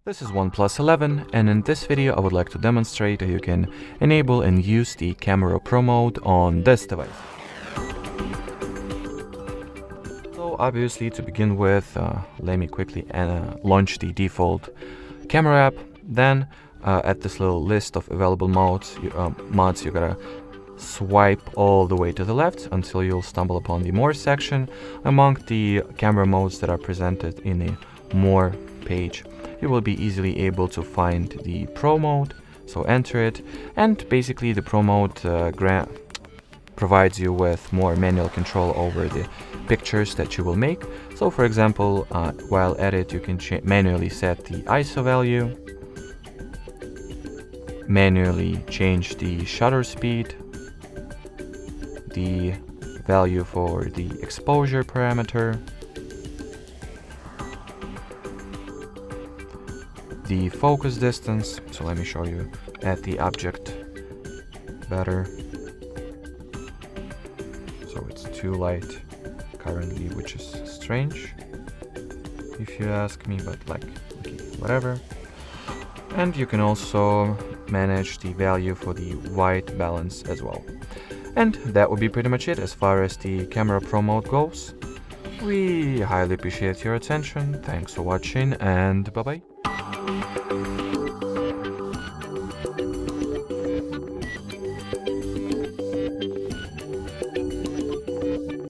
This is OnePlus 11, and in this video I would like to demonstrate how you can enable and use the Camera Pro mode on this device. So obviously, to begin with, let me quickly launch the default camera app. Then at this little list of available mods, you gotta swipe all the way to the left until you'll stumble upon the More section. Among the camera modes that are presented in a More page, you will be easily able to find the Pro mode, so enter it, and basically the Pro mode provides you with more manual control over the pictures that you will make. So for example, while at it, you can manually set the ISO value, manually change the shutter speed, the value for the exposure parameter, the focus distance. So let me show you at the object better. So it's too light currently, which is strange if you ask me, but like, okay, whatever. And you can also manage the value for the white balance as well. And that would be pretty much it as far as the Camera Pro mode goes. We highly appreciate your attention. Thanks for watching, and bye-bye.